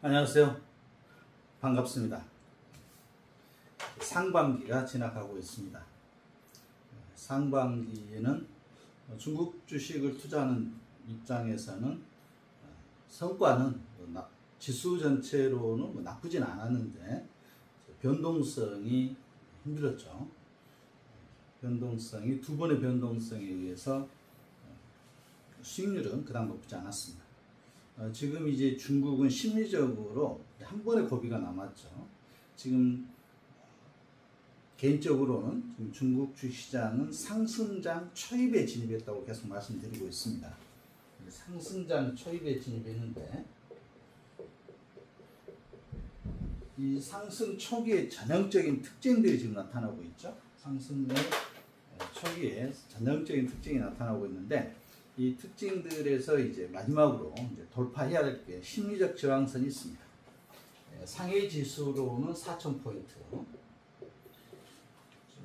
안녕하세요. 반갑습니다. 상반기가 지나가고 있습니다. 상반기에는 중국 주식을 투자하는 입장에서는 성과는 지수 전체로는 나쁘진 않았는데 변동성이 힘들었죠. 변동성이 두 번의 변동성에 의해서 수익률은 그다음 높지 않았습니다. 지금 이제 중국은 심리적으로 한 번의 고비가 남았죠. 지금 개인적으로는 지금 중국 주시장은 상승장 초입에 진입했다고 계속 말씀드리고 있습니다. 상승장 초입에 진입했는데 이 상승 초기의 전형적인 특징들이 지금 나타나고 있죠. 상승의 초기에 전형적인 특징이 나타나고 있는데 이 특징들에서 이제 마지막으로 이제 돌파해야 될 게 심리적 저항선이 있습니다. 상해 지수로는 4,000포인트,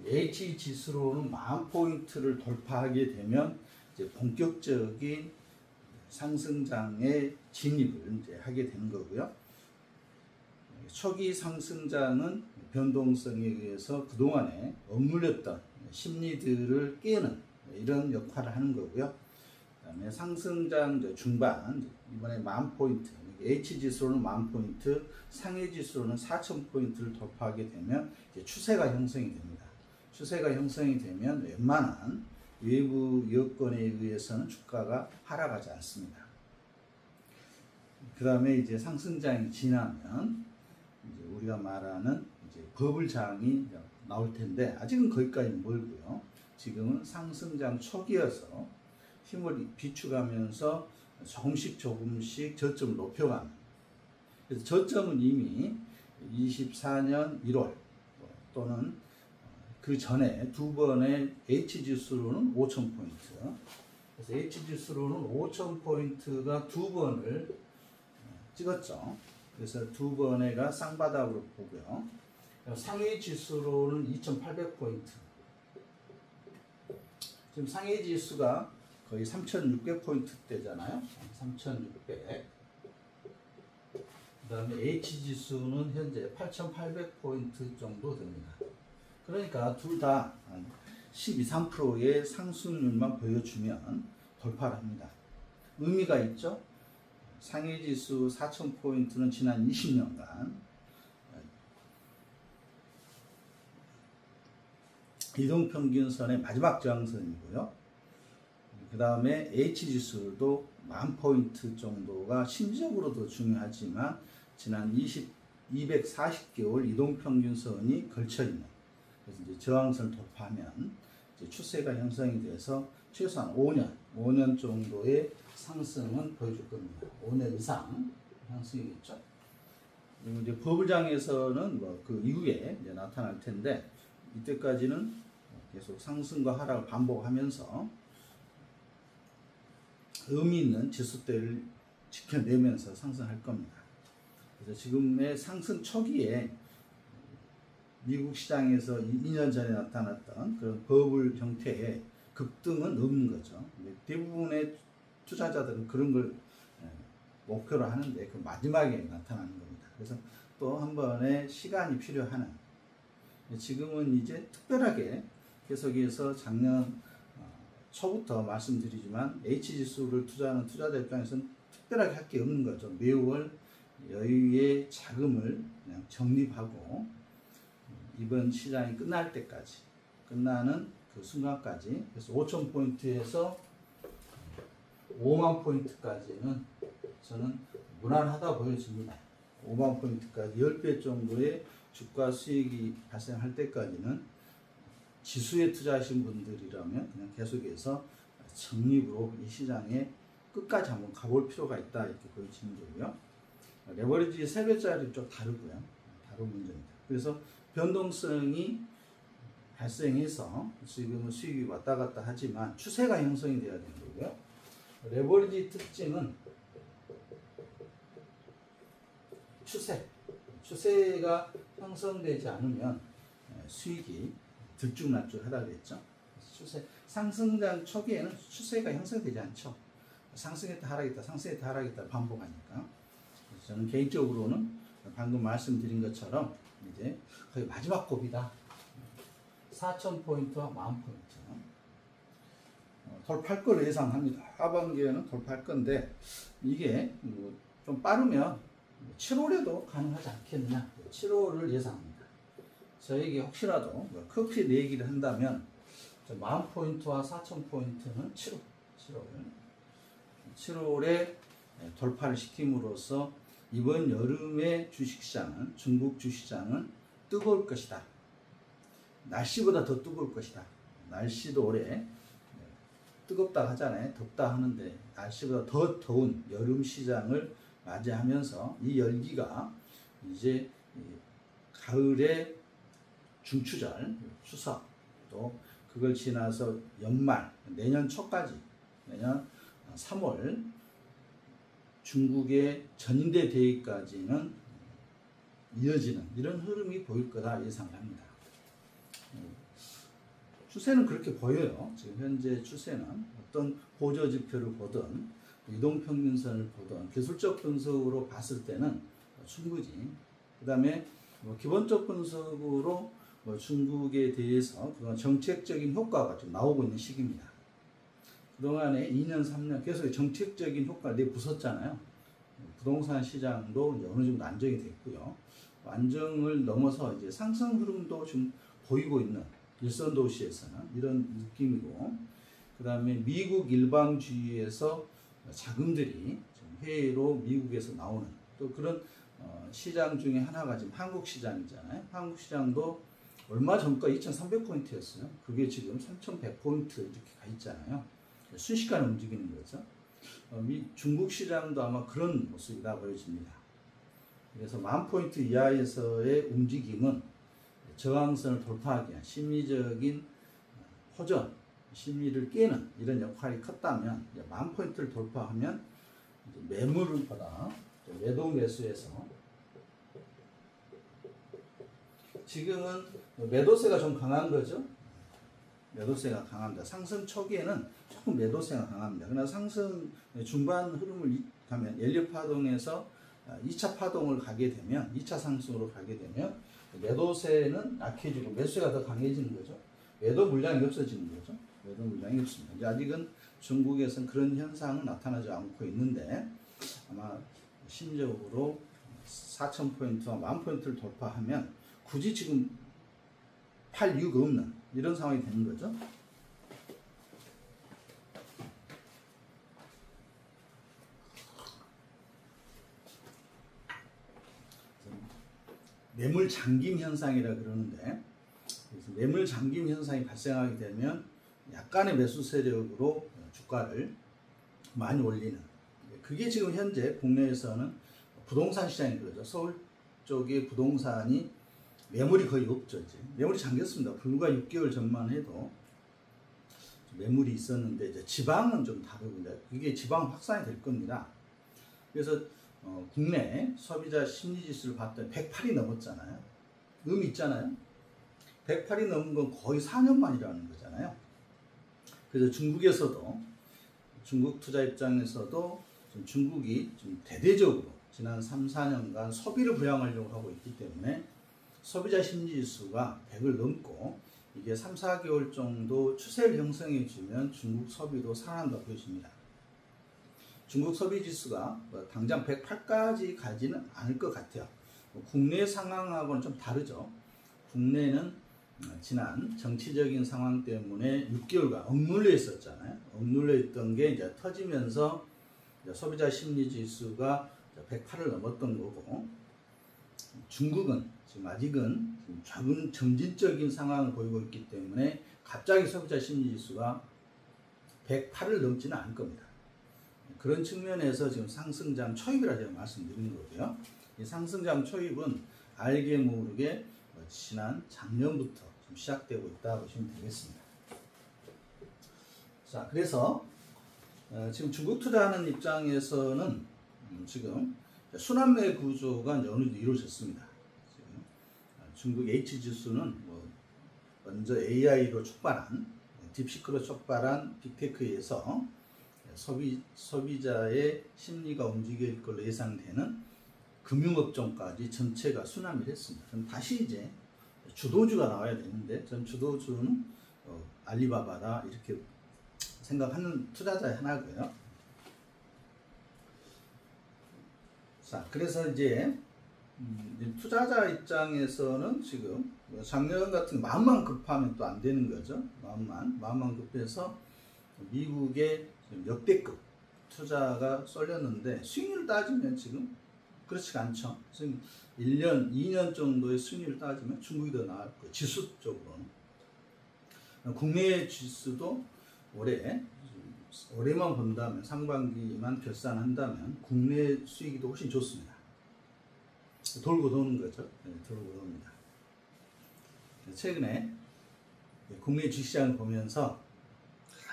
H 지수로는 10,000포인트를 돌파하게 되면 이제 본격적인 상승장의 진입을 이제 하게 되는 거고요. 초기 상승장은 변동성에 의해서 그동안에 억눌렸던 심리들을 깨는 이런 역할을 하는 거고요. 그다음에 상승장 중반, 이번에 10,000포인트, H지수로는 10,000포인트, 상해지수로는 4,000포인트를 돌파하게 되면 이제 추세가 형성이 됩니다. 추세가 형성이 되면 웬만한 외부 여건에 의해서는 주가가 하락하지 않습니다. 그 다음에 이제 상승장이 지나면 이제 우리가 말하는 이제 버블장이 나올 텐데 아직은 거기까지 멀고요. 지금은 상승장 초기여서 힘을 비축하면서 조금씩 저점을 높여가는. 그래서 저점은 이미 24년 1월 또는 그 전에 두 번의 H지수로는 5,000포인트. 그래서 H지수로는 5,000포인트가 두 번을 찍었죠. 그래서 두 번에가 쌍바닥으로 보고요. 상해지수로는 2,800포인트. 지금 상해지수가 거의 3,600포인트대잖아요. 3,600. 그 다음에 H지수는 현재 8,800포인트 정도 됩니다. 그러니까 둘 다 12, 13%의 상승률만 보여주면 돌파를 합니다. 의미가 있죠. 상해지수 4,000포인트는 지난 20년간 이동평균선의 마지막 저항선이고요. 그 다음에 H지수도 10,000포인트 정도가 심리적으로도 중요하지만 지난 240개월 이동평균선이 걸쳐있는, 그래서 이제 저항선을 돌파하면 이제 추세가 형성이 돼서 최소한 5년 정도의 상승은 보여줄 겁니다. 5년 이상 상승이겠죠. 그리고 이제 버블장에서는 뭐 그 이후에 이제 나타날 텐데 이때까지는 계속 상승과 하락을 반복하면서 의미 있는 지수대를 지켜내면서 상승할 겁니다. 그래서 지금의 상승 초기에 미국 시장에서 2년 전에 나타났던 그런 버블 형태의 급등은 없는 거죠. 대부분의 투자자들은 그런 걸 목표로 하는데 그 마지막에 나타나는 겁니다. 그래서 또 한 번의 시간이 필요하는, 지금은 이제 특별하게 계속해서 작년 초부터 말씀드리지만 H지수를 투자하는 투자자 입장에서는 특별하게 할 게 없는 거죠. 매월 여유의 자금을 그냥 적립하고 이번 시장이 끝날 때까지, 끝나는 그 순간까지, 그래서 5,000포인트에서 50,000포인트까지는 저는 무난하다 보여집니다. 50,000포인트까지 10배 정도의 주가 수익이 발생할 때까지는 지수에 투자하신 분들이라면 그냥 계속해서 적립으로 이 시장에 끝까지 한번 가볼 필요가 있다, 이렇게 보여지는 거고요. 레버리지 3배짜리 좀 다르고요. 다른 문제입니다. 그래서 변동성이 발생해서 지금은 수익이 왔다 갔다 하지만 추세가 형성이 돼야 되는 거고요. 레버리지 특징은 추세가 형성되지 않으면 수익이 들쭉날쭉하다 그랬죠. 상승장 초기에는 추세가 형성되지 않죠. 상승했다 하락했다, 상승했다 하락했다 반복하니까. 그래서 저는 개인적으로는 방금 말씀드린 것처럼 이제 거의 마지막 곱이다. 4,000포인트와 10,000포인트 돌파할 걸 예상합니다. 하반기에는 돌파할 건데 이게 좀 빠르면 7월에도 가능하지 않겠느냐. 7월을 예상합니다. 저에게 혹시라도 커피 내기를 한다면 10,000포인트와 4,000포인트는 7월에 돌파를 시킴으로써 이번 여름의 주식시장은, 중국 주식시장은 뜨거울 것이다. 날씨보다 더 뜨거울 것이다. 날씨도 올해 뜨겁다 하잖아요. 덥다 하는데 날씨보다 더 더운 여름 시장을 맞이하면서 이 열기가 이제 가을의 중추절, 추석, 또 그걸 지나서 연말, 내년 초까지, 내년 3월 중국의 전인대 대회까지는 이어지는 이런 흐름이 보일 거다 예상합니다. 추세는 그렇게 보여요. 지금 현재 추세는 어떤 보조 지표를 보든 이동평균선을 보든 기술적 분석으로 봤을 때는 충분히, 그 다음에 기본적 분석으로 중국에 대해서 그런 정책적인 효과가 좀 나오고 있는 시기입니다. 그동안에 2년, 3년 계속 정책적인 효과가 내부섰잖아요. 부동산 시장도 이제 어느 정도 안정이 됐고요. 안정을 넘어서 이제 상승 흐름도 좀 보이고 있는 일선 도시에서는 이런 느낌이고, 그 다음에 미국 일방주의에서 자금들이 해외로 미국에서 나오는 또 그런 시장 중에 하나가 지금 한국 시장이잖아요. 한국 시장도 얼마 전가 2,300포인트였어요. 그게 지금 3,100포인트 이렇게 가 있잖아요. 순식간에 움직이는 거죠. 중국 시장도 아마 그런 모습이다 보여집니다. 그래서 10,000포인트 이하에서의 움직임은 저항선을 돌파하기 위한 심리적인 호전, 심리를 깨는 이런 역할이 컸다면 10,000포인트를 돌파하면 매물을 받아 매도 매수해서 지금은 매도세가 좀 강한 거죠. 매도세가 강합니다. 상승 초기에는 조금 매도세가 강합니다. 그러나 상승 중반 흐름을 가면 연립 파동에서 2차 파동을 가게 되면, 2차 상승으로 가게 되면 매도세는 약해지고 매수가 더 강해지는 거죠. 매도 물량이 없어지는 거죠. 매도 물량이 없습니다. 이제 아직은 중국에서는 그런 현상은 나타나지 않고 있는데 아마 심리적으로 4,000포인트와 10,000포인트를 돌파하면 굳이 지금 팔 이유가 없는 이런 상황이 되는 거죠. 매물 잠김 현상이라 그러는데, 그래서 매물 잠김 현상이 발생하게 되면 약간의 매수 세력으로 주가를 많이 올리는, 그게 지금 현재 국내에서는 부동산 시장이 그러죠. 서울 쪽의 부동산이 매물이 거의 없죠. 이제 매물이 잠겼습니다. 불과 6개월 전만 해도 매물이 있었는데 이제 지방은 좀 다르고 이게 지방 확산이 될 겁니다. 그래서 국내 소비자 심리지수를 봤더니 108이 넘었잖아요. 의미 있잖아요. 108이 넘은 건 거의 4년 만이라는 거잖아요. 그래서 중국에서도, 중국 투자 입장에서도 좀 중국이 좀 대대적으로 지난 3, 4년간 소비를 부양하려고 하고 있기 때문에 소비자 심리지수가 100을 넘고 이게 3, 4개월 정도 추세를 형성해 주면 중국 소비도 살아난다고 보여집니다. 중국 소비 지수가 당장 108까지 가지는 않을 것 같아요. 국내 상황하고는 좀 다르죠. 국내는 지난 정치적인 상황 때문에 6개월간 억눌려 있었잖아요. 억눌려 있던 게 이제 터지면서 이제 소비자 심리 지수가 108을 넘었던 거고, 중국은 지금 아직은 조금 점진적인 상황을 보이고 있기 때문에 갑자기 소비자 심리 지수가 108을 넘지는 않을 겁니다. 그런 측면에서 지금 상승장 초입이라 제가 말씀드리는 거고요. 이 상승장 초입은 알게 모르게 지난 작년부터 좀 시작되고 있다고 보시면 되겠습니다. 자, 그래서 지금 중국 투자하는 입장에서는 지금 순환매 구조가 어느 정도 이루어졌습니다. 지금 중국 H지수는 먼저 AI로 촉발한, 딥시크로 촉발한 빅테크에서 소비자의 심리가 움직일 걸로 예상되는 금융업종까지 전체가 순환을 했습니다. 그럼 다시 이제 주도주가 나와야 되는데 전 주도주는 알리바바다 이렇게 생각하는 투자자의 하나고요. 자, 그래서 이제 투자자 입장에서는 지금 작년 같은 마음만 급하면 또 안 되는 거죠. 마음만 급해서 미국의 역대급 투자가 쏠렸는데 수익률 따지면 지금 그렇지가 않죠. 지금 1년, 2년 정도의 수익률 따지면 중국이 더 나을 거예요. 지수 쪽으로는. 국내 지수도 올해만 본다면, 상반기만 결산한다면 국내 수익이 더 훨씬 좋습니다. 돌고 도는 거죠. 네, 돌고 돕니다. 최근에 국내 주식시장을 보면서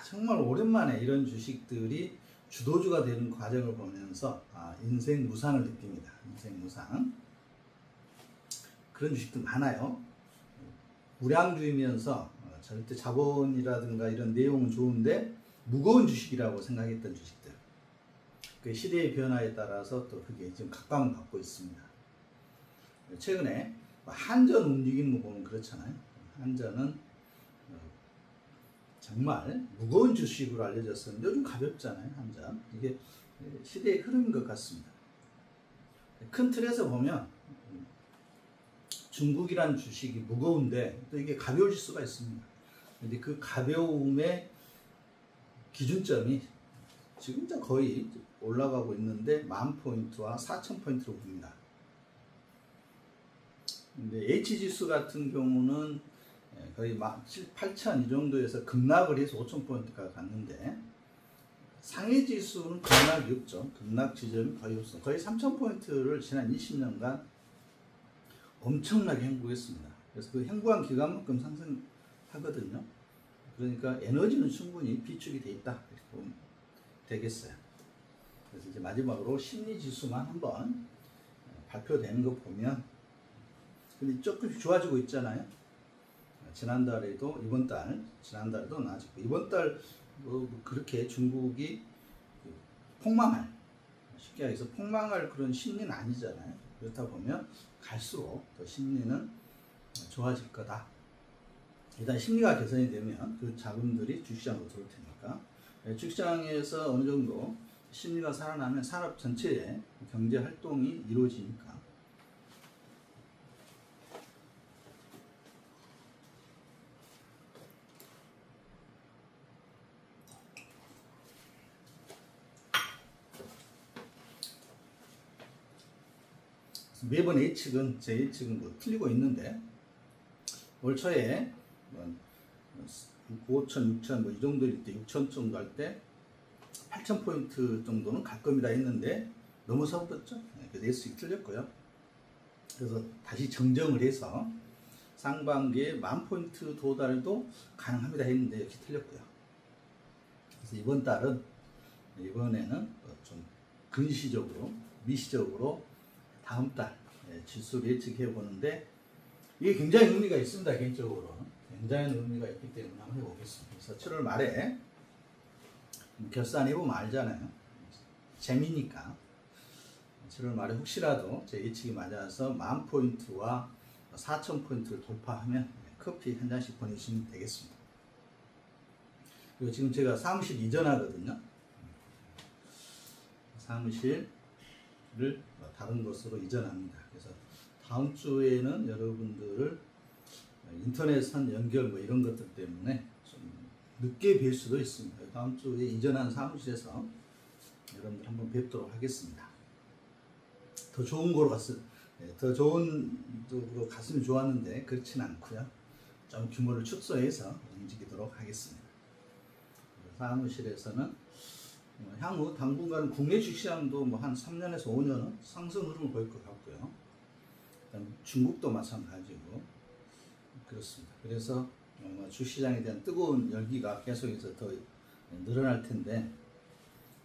정말 오랜만에 이런 주식들이 주도주가 되는 과정을 보면서 인생 무상을 느낍니다. 인생 무상. 그런 주식들 많아요. 우량주이면서 절대 자본이라든가 이런 내용은 좋은데 무거운 주식이라고 생각했던 주식들. 그 시대의 변화에 따라서 또 그게 지금 각광을 받고 있습니다. 최근에 한전 움직이는 거 보면 그렇잖아요. 한전은 정말 무거운 주식으로 알려졌었는데 요즘 가볍잖아요. 한전. 이게 시대의 흐름인 것 같습니다. 큰 틀에서 보면 중국이란 주식이 무거운데 또 이게 가벼워질 수가 있습니다. 근데 그 가벼움의 기준점이 지금 이제 거의 올라가고 있는데 10,000포인트와 4,000포인트로 봅니다. 근데 H지수 같은 경우는 거의 8,000 이 정도에서 급락을 해서 5,000포인트가 갔는데 상해지수는 급락이 없죠. 급락 지점이 거의 없어. 거의 3,000포인트를 지난 20년간 엄청나게 행보했습니다. 그래서 그 행보한 기간만큼 상승하거든요. 그러니까 에너지는 충분히 비축이 돼 있다 이렇게 보면 되겠어요. 그래서 이제 마지막으로 심리지수만 한번 발표되는 거 보면 근데 조금씩 좋아지고 있잖아요. 지난달에도 지난달에도 나아졌고 이번 달 뭐 그렇게 중국이 폭망할 쉽게 얘기해서 폭망할 그런 심리는 아니잖아요. 그렇다 보면 갈수록 더 심리는 좋아질 거다. 일단 심리가 개선이 되면 그 자금들이 주식시장으로 들어올 테니까 주식시장에서 어느 정도 심리가 살아나면 산업 전체의 경제 활동이 이루어지니까 매번 예측은 제 예측은 뭐 틀리고 있는데 올 초에 5,000, 6,000 뭐 이 정도일 때 6,000 정도 할 때 8,000포인트 정도는 갈 겁니다 했는데 너무 서둘렀죠. 그래서 예측이 틀렸고요. 그래서 다시 정정을 해서 상반기에 10,000포인트 도달도 가능합니다 했는데 역시 틀렸고요. 그래서 이번에는 좀 근시적으로 미시적으로 다음 달 지수를 예측해 보는데 이게 굉장히 의미가 있습니다. 개인적으로는 굉장히 의미가 있기 때문에 한번 해보겠습니다. 그래서 7월 말에 결산해보면 알잖아요. 재미니까 7월 말에 혹시라도 제 예측이 맞아서 10,000포인트와 4,000포인트를 돌파하면 커피 한 잔씩 보내주시면 되겠습니다. 그리고 지금 제가 사무실 이전하거든요. 사무실을 다른 곳으로 이전합니다. 그래서 다음 주에는 여러분들을 인터넷선 연결 뭐 이런 것들 때문에 좀 늦게 뵐 수도 있습니다. 다음 주에 이전한 사무실에서 여러분들 한번 뵙도록 하겠습니다. 더 좋은 곳으로 더 좋은 쪽으로 갔으면 좋았는데 그렇진 않고요. 좀 규모를 축소해서 움직이도록 하겠습니다. 사무실에서는 향후 당분간 국내 주식시장도 뭐 한 3년에서 5년은 상승 흐름을 보일 것 같고요. 중국도 마찬가지고 그렇습니다. 그래서 주식시장에 대한 뜨거운 열기가 계속해서 더 늘어날 텐데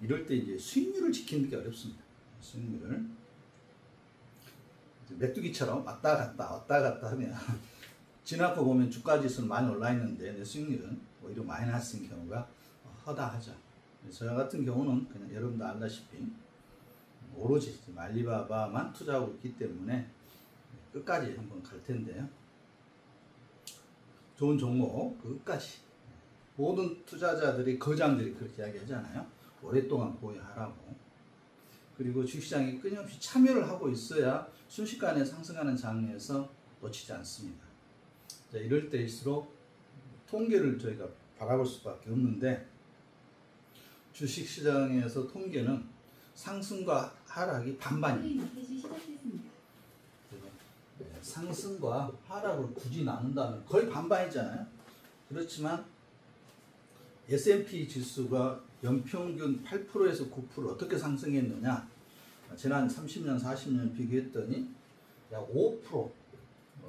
이럴 때 이제 수익률을 지키는 게 어렵습니다. 수익률을 메뚜기처럼 왔다 갔다 하면 지나고 보면 주가지수는 많이 올라 있는데 내 수익률은 오히려 마이너스인 경우가 허다하죠. 저와 같은 경우는 그냥 여러분도 알다시피 오로지 지금 알리바바만 투자하고 있기 때문에 끝까지 한번 갈 텐데요. 좋은 종목 끝까지. 모든 투자자들이 거장들이 그렇게 이야기하잖아요. 오랫동안 보유하라고. 그리고 주식시장에 끊임없이 참여를 하고 있어야 순식간에 상승하는 장에서 놓치지 않습니다. 자, 이럴 때일수록 통계를 저희가 바라볼 수밖에 없는데, 주식시장에서 통계는 상승과 하락이 반반입니다. 상승과 하락을 굳이 나눈다면 거의 반반이잖아요. 그렇지만 S&P 지수가 연평균 8%에서 9% 어떻게 상승했느냐, 지난 30년 40년 비교했더니 약 5%,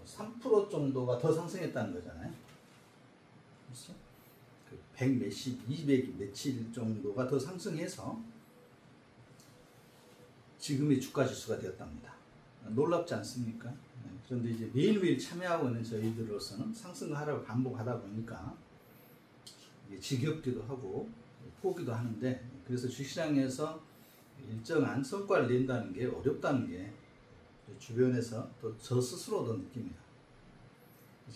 3% 정도가 더 상승했다는 거잖아요. 그렇죠? 100 몇십, 200 며칠 정도가 더 상승해서 지금의 주가 지수가 되었답니다. 놀랍지 않습니까? 그런데 이제 매일매일 참여하고 있는 저희들로서는 상승과 하락을 반복하다 보니까 지겹기도 하고 포기도 하는데, 그래서 주식시장에서 일정한 성과를 낸다는 게 어렵다는 게 주변에서 또 저 스스로도 느낍니다.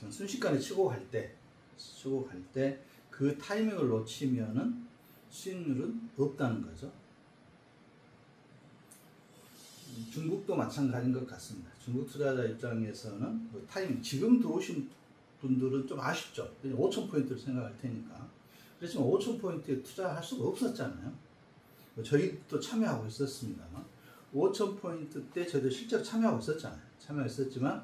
순식간에 치고 갈 때 그 타이밍을 놓치면은 수익률은 없다는 거죠. 중국도 마찬가지인 것 같습니다. 중국 투자자 입장에서는 그 타이밍, 지금 들어오신 분들은 좀 아쉽죠. 5,000포인트를 생각할 테니까. 그렇지만 5,000포인트에 투자할 수가 없었잖아요. 저희도 참여하고 있었습니다만, 5,000포인트 때 저희도 실제로 참여하고 있었잖아요. 참여했었지만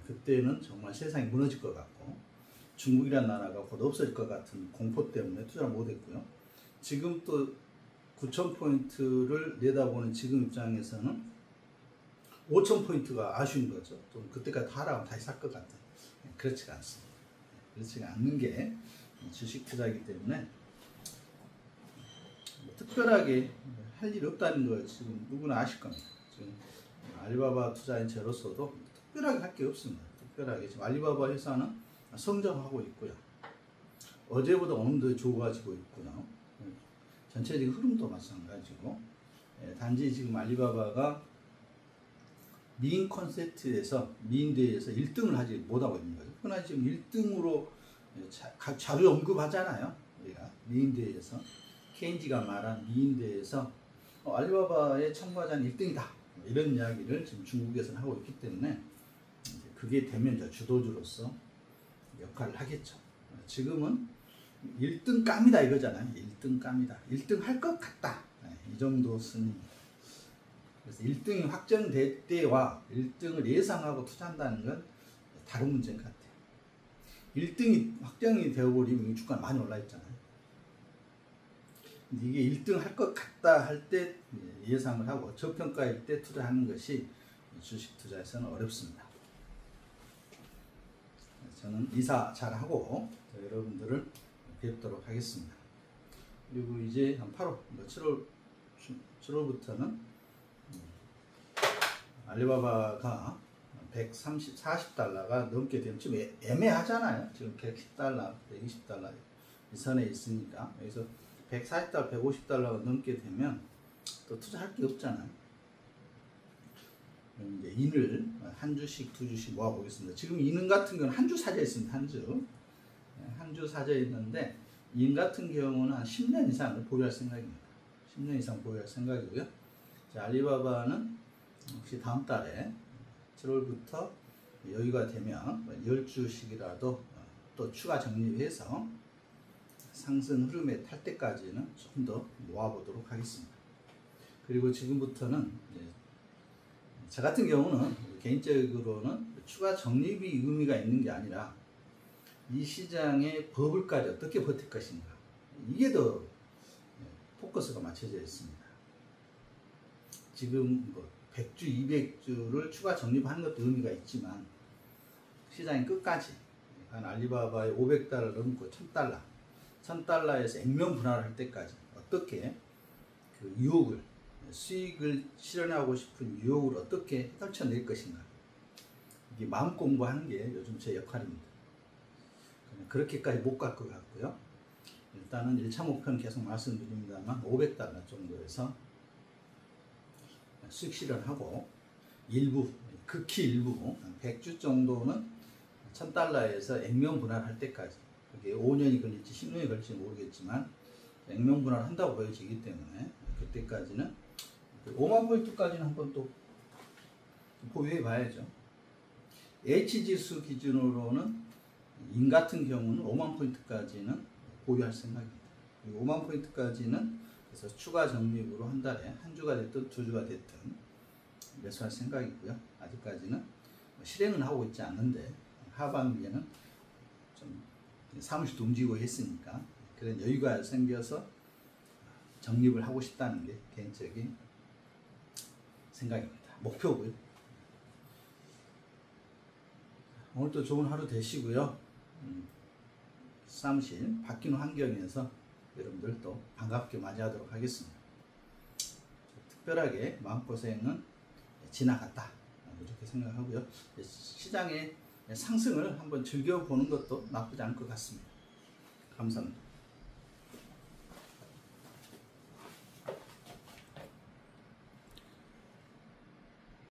그때는 정말 세상이 무너질 것 같고 중국이라는 나라가 곧 없어질 것 같은 공포 때문에 투자를 못했고요. 지금 또 9,000포인트를 내다보는 지금 입장에서는 5,000포인트가 아쉬운 거죠. 좀 그때까지 하라고 다시 살 것 같은. 그렇지가 않습니다. 그렇지가 않는 게 주식 투자이기 때문에 특별하게 할 일이 없다는 걸 지금 누구나 아실 겁니다. 지금 알리바바 투자인 저로서도 특별하게 할 게 없습니다. 특별하게 지금 알리바바 회사는 성장하고 있고요. 어제보다 오늘 더 좋아지고 있고요. 전체적인 흐름도 마찬가지고, 단지 지금 알리바바가 미인 콘서트에서, 미인대회에서 1등을 하지 못하고 있는 거죠. 흔히 지금 1등으로 자주 언급하잖아요. 우리가 미인대회에서 케인지가 말한 미인대회에서 알리바바의 참가자는 1등이다, 이런 이야기를 지금 중국에서는 하고 있기 때문에 그게 되면 주도주로서 역할을 하겠죠. 지금은 1등 깜이다 이거잖아요. 1등 깜이다. 1등 할 것 같다. 이 정도 순입니다. 그래서 1등이 확정될 때와 1등을 예상하고 투자한다는 건 다른 문제인 것 같아요. 1등이 확정이 되어버리면 주가가 많이 올라있잖아요. 근데 이게 1등 할 것 같다 할 때 예상을 하고 저평가일 때 투자하는 것이 주식 투자에서는 어렵습니다. 저는 이사 잘하고 여러분들을 뵙도록 하겠습니다. 그리고 이제 한 8월, 7월부터는 알리바바가 40달러가 넘게 되면 지금 애매하잖아요. 지금 110달러, 120달러 이 선에 있으니까 여기서 140달러, 150달러가 넘게 되면 또 투자할 게 없잖아요. 이제 인을 한 주씩, 두 주씩 모아 보겠습니다. 지금 인 같은 경우는 한 주 사져 있습니다. 한 주 사져 있는데, 인 같은 경우는 한 10년 이상을 보유할 생각입니다. 10년 이상 보유할 생각이고요. 자, 알리바바는 혹시 다음 달에 7월부터 여유가 되면 10주씩이라도 또 추가 적립해서 상승 흐름에 탈 때까지는 조금 더 모아보도록 하겠습니다. 그리고 지금부터는 저 같은 경우는 개인적으로는 추가 적립이 의미가 있는 게 아니라 이 시장의 버블까지 어떻게 버틸 것인가, 이게 더 포커스가 맞춰져 있습니다. 지금 100주, 200주를 추가 적립하는 것도 의미가 있지만 시장이 끝까지 한 알리바바의 500달러 넘고 1000달러에서 액면 분할을 할 때까지 어떻게 그 유혹을, 수익을 실현하고 싶은 유혹을 어떻게 떨쳐낼 것인가, 이게 마음 공부하는 게 요즘 제 역할입니다. 그렇게까지 못 갈 것 같고요. 일단은 1차 목표는 계속 말씀드립니다만 500달러 정도에서 수익 실현하고 일부 극히 일부 100주 정도는 1000달러에서 액면 분할할 때까지, 그게 5년이 걸릴지 10년이 걸릴지 모르겠지만 액면 분할 한다고 보여지기 때문에 그때까지는 5만 포인트까지는 한번 또 보유해 봐야죠. H지수 기준으로는 인 같은 경우는 5만 포인트까지는 보유할 생각입니다. 5만 포인트까지는 그래서 추가 적립으로 한 달에 한 주가 됐든 두 주가 됐든 매수할 생각이고요. 아직까지는 실행은 하고 있지 않는데 하반기에는 좀 사무실도 움직이고 했으니까 그런 여유가 생겨서 적립을 하고 싶다는 게 개인적인 생각입니다. 목표고요. 오늘도 좋은 하루 되시고요. 사무실 바뀐 환경에서 여러분들 또 반갑게 맞이하도록 하겠습니다. 특별하게 마음고생은 지나갔다 이렇게 생각하고요. 시장의 상승을 한번 즐겨보는 것도 나쁘지 않을 것 같습니다. 감사합니다.